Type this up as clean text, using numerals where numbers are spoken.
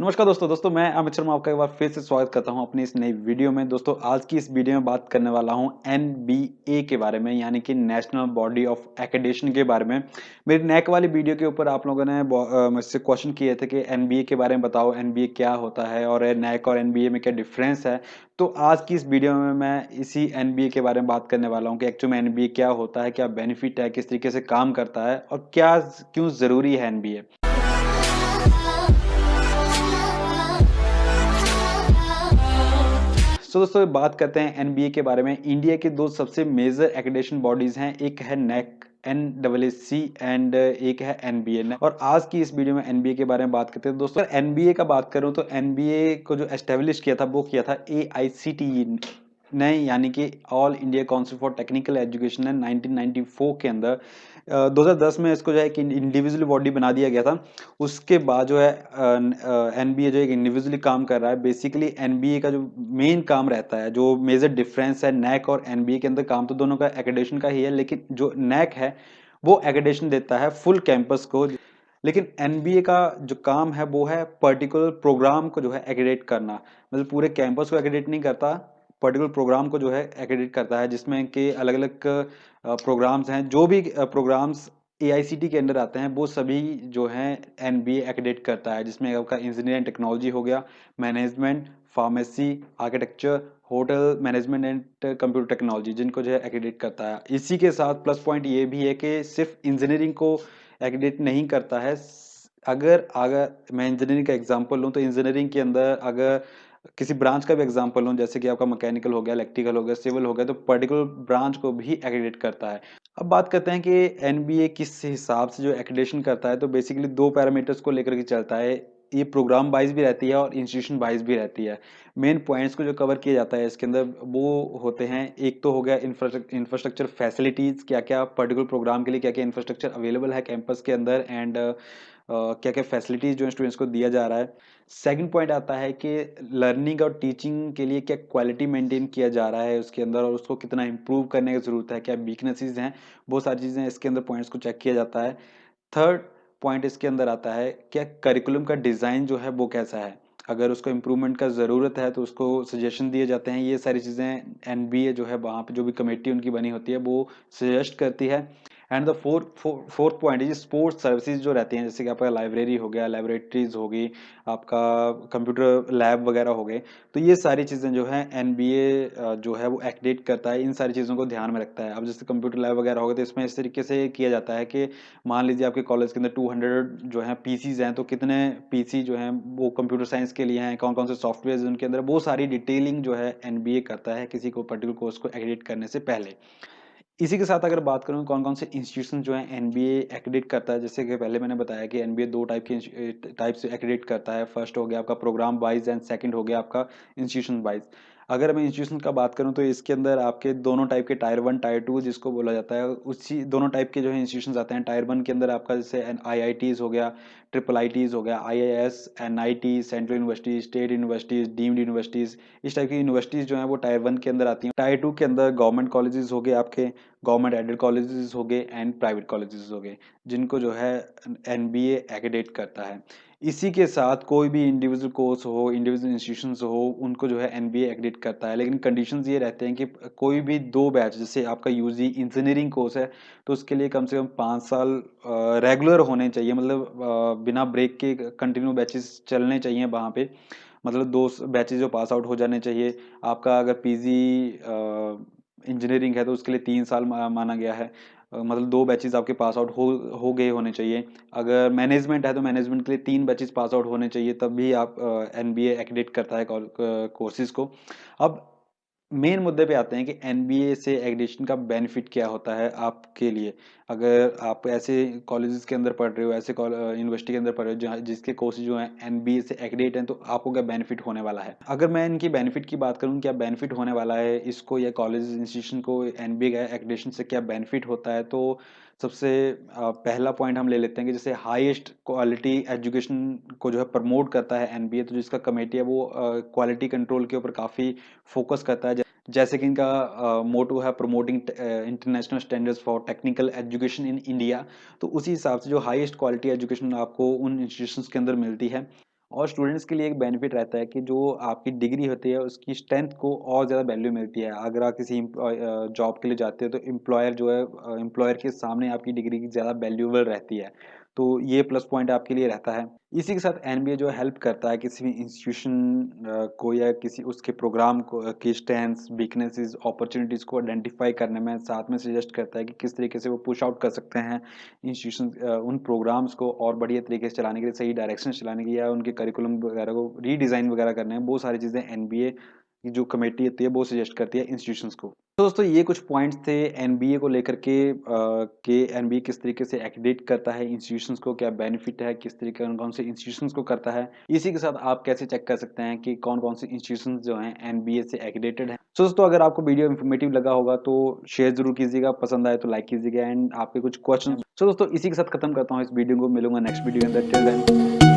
नमस्कार दोस्तों मैं अमित शर्मा आपका एक बार फिर से स्वागत करता हूं अपनी इस नई वीडियो में। दोस्तों आज की इस वीडियो में बात करने वाला हूं एनबीए के बारे में, यानी कि नेशनल बॉडी ऑफ एक्रेडिटेशन के बारे में। मेरी नैक वाली वीडियो के ऊपर आप लोगों ने मुझसे क्वेश्चन किए थे कि एनबीए के बारे में बताओ, एनबीए क्या होता है और नैक और एनबीए में क्या डिफरेंस है। तो आज की इस वीडियो में मैं इसी एनबीए के बारे में बात करने वाला हूँ कि एक्चुअल में एनबीए क्या होता है, क्या बेनिफिट है, किस तरीके से काम करता है और क्या क्यों जरूरी है एनबीए। दोस्तों बात करते हैं एनबीए के बारे में। इंडिया के दो सबसे मेजर एक्रेडिटेशन बॉडीज हैं, एक है नेक NCCC एंड एक है एनबीए। और आज की इस वीडियो में एनबीए के बारे में बात करते हैं। दोस्तों एनबीए का बात करूं तो एनबीए को जो एस्टेब्लिश किया था वो किया था एआईसीटीई ने, यानी कि all India council for technical education ने 1994 के अंदर 2010 में इसको जो है कि इंडिविजुअल बॉडी बना दिया गया था। उसके बाद जो है एनबीए जो एक इंडिविजुअली काम कर रहा है। बेसिकली एनबीए का जो मेन काम रहता है, जो मेजर डिफरेंस है नैक और एनबीए के अंदर, काम तो दोनों का एक्रेडिटेशन का ही है, लेकिन जो नैक है वो एक्रेडिटेशन देता है फुल कैंपस को, लेकिन एनबीए का जो काम है वो है पर्टिकुलर प्रोग्राम को जो है एक्रेडिट करना। मतलब पूरे कैंपस को एक्रेडिट नहीं करता, पर्टिकुलर प्रोग्राम को जो है एक्रेडिट करता है, जिसमें कि अलग अलग प्रोग्राम्स हैं। जो भी प्रोग्राम्स एआईसीटी के अंडर आते हैं वो सभी जो हैं एनबीए एक्रेडिट करता है, जिसमें आपका इंजीनियरिंग टेक्नोलॉजी हो गया, management, pharmacy, architecture, hotel management and computer technology, जिनको जो है एक्रेडिट करता है। इसी के साथ प्लस पॉइंट ये भी है कि सिर्फ इंजीनियरिंग को एक्रेडिट नहीं करता है। अगर अगर मैं इंजीनियरिंग का एग्जांपल लूँ तो इंजीनियरिंग के अंदर अगर किसी ब्रांच का भी एग्जांपल लूँ, जैसे कि आपका मैकेनिकल हो गया, इलेक्ट्रिकल हो गया, सिविल हो गया, तो पर्टिकुलर ब्रांच को भी एक्रेडिट करता है। अब बात करते हैं कि एनबीए किस हिसाब से जो एक्रेडिटेशन करता है। तो बेसिकली दो पैरामीटर्स को लेकर के चलता है। ये प्रोग्राम वाइज भी रहती है और इंस्टीट्यूशन वाइज भी रहती है। मेन पॉइंट्स को जो कवर किया जाता है इसके अंदर वो होते हैं, एक तो हो गया इंफ्रास्ट्रक्चर फैसिलिटीज, क्या क्या पर्टिकुलर प्रोग्राम के लिए क्या क्या इंफ्रास्ट्रक्चर अवेलेबल है कैंपस के अंदर, एंड क्या क्या फैसिलिटीज जो स्टूडेंट्स को दिया जा रहा है। सेकंड पॉइंट आता है कि लर्निंग और टीचिंग के लिए क्या क्वालिटी मेंटेन किया जा रहा है उसके अंदर, और उसको कितना इंप्रूव करने की जरूरत है, क्या वीकनेसेस हैं, वो सारी चीज़ें इसके अंदर पॉइंट्स को चेक किया जाता है। थर्ड पॉइंट इसके अंदर आता है क्या करिकुलम का डिज़ाइन जो है वो कैसा है, अगर उसको इम्प्रूवमेंट का ज़रूरत है तो उसको सजेशन दिए जाते हैं। ये सारी चीज़ें एनबीए जो है वहाँ पे जो भी कमेटी उनकी बनी होती है वो सजेस्ट करती है। एंड द फोर्थ पॉइंट है स्पोर्ट्स सर्विसेज जो रहती हैं, जैसे कि आपका लाइब्रेरी हो गया, लाइब्रेटरीज होगी, आपका कंप्यूटर लैब वगैरह हो गए। तो ये सारी चीज़ें जो है एनबीए जो है वो एक्रेडिट करता है, इन सारी चीज़ों को ध्यान में रखता है। अब जैसे कंप्यूटर लैब वगैरह हो गए तो इसमें इस तरीके से किया जाता है कि मान लीजिए आपके कॉलेज के अंदर 200 जो है पीसीज हैं, तो कितने पीसी जो हैं वो कंप्यूटर साइंस के लिए हैं, कौन कौन से सॉफ्टवेयर उनके अंदर, वो सारी डिटेलिंग जो है एनबीए करता है किसी को पर्टिकुलर कोर्स को एक्रेडिट करने से पहले। इसी के साथ अगर बात करूँ कौन कौन से इंस्टीट्यूशन जो है एनबीए एक्रेडिट करता है, जैसे कि पहले मैंने बताया कि एनबीए दो टाइप से एक्रेडिट करता है। फर्स्ट हो गया आपका प्रोग्राम वाइज एंड सेकंड हो गया आपका इंस्टीट्यूशन वाइज। अगर मैं इंस्टीट्यूशन का बात करूं तो इसके अंदर आपके दोनों टाइप के टायर वन टायर टू जिसको बोला जाता है, उसी दोनों टाइप के जो है इंस्टीट्यूशन आते हैं। टायर वन के अंदर आपका जैसे आईआईटीज हो गया, ट्रिपल आईटीज हो गया, IIS, NIT, central universities, state universities, deemed universities, इस टाइप की यूनिवर्सिटीज जो है वो टायर वन के अंदर आती हैं। टायर टू के अंदर गवर्नमेंट कॉलेजेस हो गए, आपके गवर्नमेंट एडेड कॉलेजेस हो गए एंड प्राइवेट कॉलेजेस हो गए, जिनको जो है एनबीए एक्रेडिट करता है। इसी के साथ कोई भी इंडिविजुअल कोर्स हो, इंडिविजुअल इंस्टीट्यूशंस हो, उनको जो है एनबीए एक्रेडिट करता है। लेकिन कंडीशंस ये रहते हैं कि कोई भी दो बैच, जैसे आपका यूजी इंजीनियरिंग कोर्स है तो उसके लिए कम से कम 5 साल रेगुलर होने चाहिए, मतलब बिना ब्रेक के कंटिन्यू बैचेस चलने चाहिए वहाँ पे। मतलब दो बैचेस जो पास आउट हो जाने चाहिए। आपका अगर पीजी इंजीनियरिंग है तो उसके लिए 3 साल माना गया है। मतलब दो बैचेस आपके पास आउट हो गए होने चाहिए। अगर मैनेजमेंट है तो मैनेजमेंट के लिए 3 बैचेस पास आउट होने चाहिए, तब भी आप एनबीए एक्रेडिट करता है कोर्सेज को। अब मेन मुद्दे पे आते हैं कि एनबीए से एक्रेडिटेशन का बेनिफिट क्या होता है आपके लिए। अगर आप ऐसे कॉलेजेस के अंदर पढ़ रहे हो, ऐसे यूनिवर्सिटी के अंदर पढ़ रहे हो जिसके कोर्सेज जो हैं एनबीए से एक्रेडिट हैं, तो आपको क्या बेनिफिट होने वाला है। अगर मैं इनकी बेनिफिट की बात करूं, क्या बेनिफिट होने वाला है इसको या कॉलेज इंस्टीट्यूशन को एनबीए का एक्रेडिटेशन से क्या बेनिफिट होता है, तो सबसे पहला पॉइंट हम ले लेते हैं कि जैसे हाईएस्ट क्वालिटी एजुकेशन को जो है प्रमोट करता है एनबीए। तो जिसका कमेटी है वो क्वालिटी कंट्रोल के ऊपर काफ़ी फोकस करता है। जैसे कि इनका मोटो है promoting international standards for technical education in India. तो उसी हिसाब से जो हाईएस्ट क्वालिटी एजुकेशन आपको उन इंस्टीट्यूशंस के अंदर मिलती है, और स्टूडेंट्स के लिए एक बेनिफिट रहता है कि जो आपकी डिग्री होती है उसकी स्ट्रेंथ को और ज़्यादा वैल्यू मिलती है। अगर आप किसी जॉब के लिए जाते हो तो एम्प्लॉयर जो है एम्प्लॉयर के सामने आपकी डिग्री की ज़्यादा वैल्यूएबल रहती है। तो ये प्लस पॉइंट आपके लिए रहता है। इसी के साथ एनबीए जो हेल्प करता है किसी भी इंस्टीट्यूशन को या किसी उसके प्रोग्राम को की स्ट्रेंथ्स, वीकनेसेस, अपॉर्चुनिटीज़ को आइडेंटिफाई करने में साथ में सजेस्ट करता है कि किस तरीके से वो पुश आउट कर सकते हैं इंस्टीट्यूशन उन प्रोग्राम्स को और बढ़िया तरीके से चलाने के लिए, सही डायरेक्शन से चलाने के लिए या उनके करिकुलम वगैरह को रीडिज़ाइन वगैरह करने में, बहुत सारी चीज़ें एनबीए की जो कमेटी होती है वो सजेस्ट करती है इंस्टीट्यूशंस को। तो दोस्तों ये कुछ पॉइंट्स थे एनबीए को लेकर के एनबीए किस तरीके से एक्रेडिट करता है इंस्टीट्यूशंस को, क्या बेनिफिट है, किस तरीके कौन से इंस्टीट्यूशंस को करता है। इसी के साथ आप कैसे चेक कर सकते हैं कि कौन-कौन से इंस्टीट्यूशंस जो हैं एनबीए से एक्रेडिटेड हैं। सो दोस्तों अगर आपको वीडियो इन्फॉर्मेटिव लगा होगा तो शेयर ज़रूर कीजिएगा, पसंद आए तो लाइक कीजिएगा एंड आपके कुछ क्वेश्चन। सो दोस्तों इसी के साथ खत्म करता हूँ इस वीडियो को, मिलूंगा नेक्स्ट वीडियो के अंदर। Till then